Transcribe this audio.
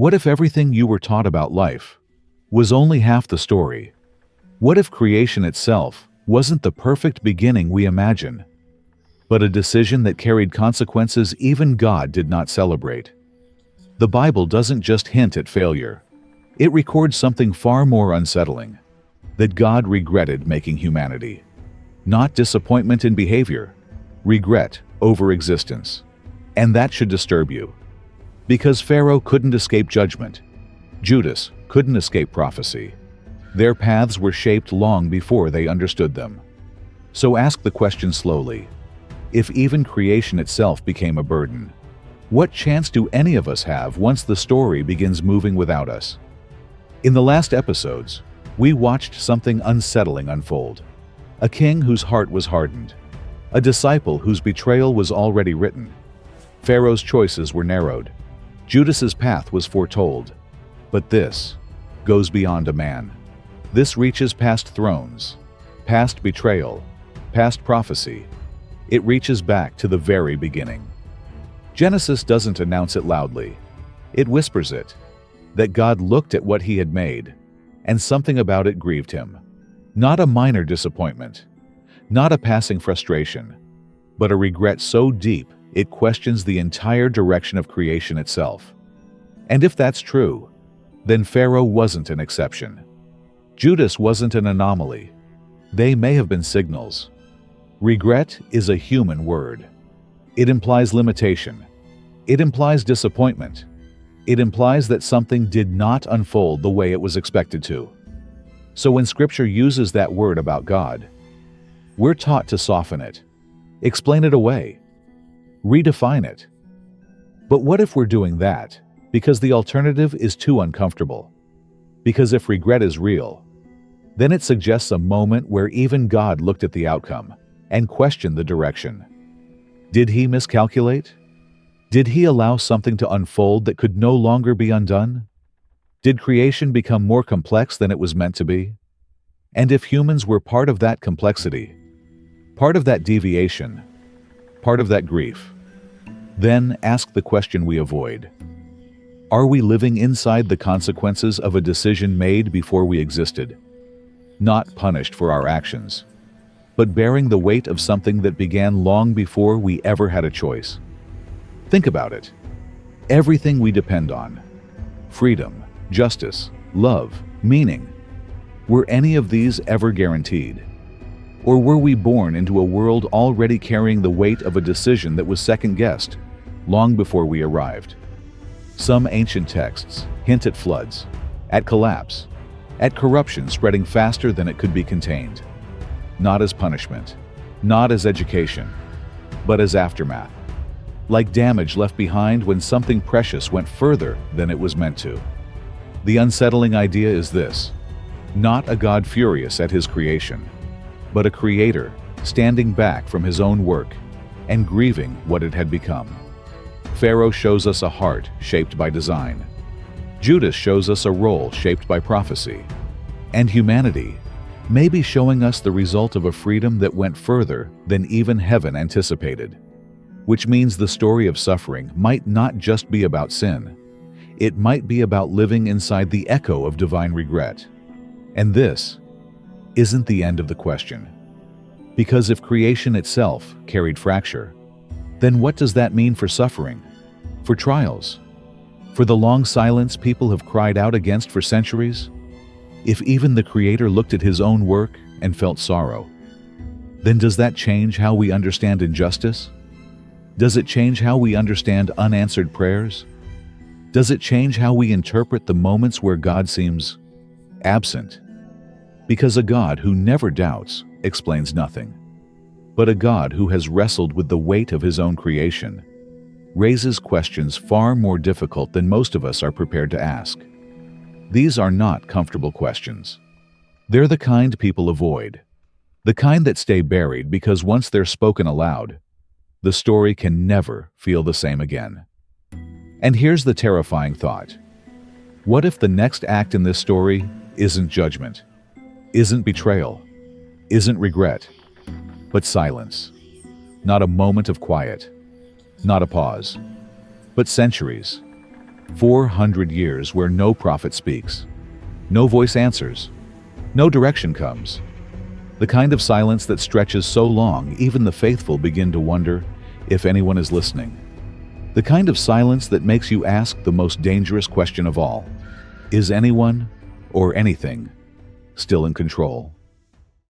What if everything you were taught about life was only half the story? What if creation itself wasn't the perfect beginning we imagine, but a decision that carried consequences even God did not celebrate? The Bible doesn't just hint at failure. It records something far more unsettling, that God regretted making humanity. Not disappointment in behavior, regret over existence. And that should disturb you. Because Pharaoh couldn't escape judgment. Judas couldn't escape prophecy. Their paths were shaped long before they understood them. So ask the question slowly. If even creation itself became a burden, what chance do any of us have once the story begins moving without us? In the last episodes, we watched something unsettling unfold. A king whose heart was hardened. A disciple whose betrayal was already written. Pharaoh's choices were narrowed. Judas's path was foretold. But this goes beyond a man. This reaches past thrones, past betrayal, past prophecy. It reaches back to the very beginning. Genesis doesn't announce it loudly. It whispers it, that God looked at what he had made, and something about it grieved him. Not a minor disappointment, not a passing frustration, but a regret so deep it questions the entire direction of creation itself. And if that's true, then Pharaoh wasn't an exception. Judas wasn't an anomaly. They may have been signals. Regret is a human word. It implies limitation. It implies disappointment. It implies that something did not unfold the way it was expected to. So when Scripture uses that word about God, we're taught to soften it, explain it away, redefine it. But what if we're doing that because the alternative is too uncomfortable? Because if regret is real, then it suggests a moment where even God looked at the outcome and questioned the direction. Did he miscalculate? Did he allow something to unfold that could no longer be undone? Did creation become more complex than it was meant to be? And if humans were part of that complexity, part of that deviation, part of that grief, then ask the question we avoid. Are we living inside the consequences of a decision made before we existed? Not punished for our actions, but bearing the weight of something that began long before we ever had a choice. Think about it. Everything we depend on, freedom, justice, love, meaning, were any of these ever guaranteed? Or were we born into a world already carrying the weight of a decision that was second-guessed, long before we arrived? Some ancient texts hint at floods, at collapse, at corruption spreading faster than it could be contained. Not as punishment, not as education, but as aftermath. Like damage left behind when something precious went further than it was meant to. The unsettling idea is this: not a God furious at his creation, but a creator standing back from his own work and grieving what it had become. Pharaoh shows us a heart shaped by design. Judas shows us a role shaped by prophecy. And humanity may be showing us the result of a freedom that went further than even heaven anticipated. Which means the story of suffering might not just be about sin. It might be about living inside the echo of divine regret. And this isn't the end of the question. Because if creation itself carried fracture, then what does that mean for suffering, for trials, for the long silence people have cried out against for centuries? If even the Creator looked at his own work and felt sorrow, then does that change how we understand injustice? Does it change how we understand unanswered prayers? Does it change how we interpret the moments where God seems absent? Because a God who never doubts explains nothing, but a God who has wrestled with the weight of his own creation raises questions far more difficult than most of us are prepared to ask. These are not comfortable questions. They're the kind people avoid, the kind that stay buried because once they're spoken aloud, the story can never feel the same again. And here's the terrifying thought. What if the next act in this story isn't judgment, isn't betrayal, isn't regret, but silence? Not a moment of quiet, not a pause, but centuries. 400 years where no prophet speaks, no voice answers, no direction comes. The kind of silence that stretches so long even the faithful begin to wonder if anyone is listening. The kind of silence that makes you ask the most dangerous question of all: is anyone or anything still in control?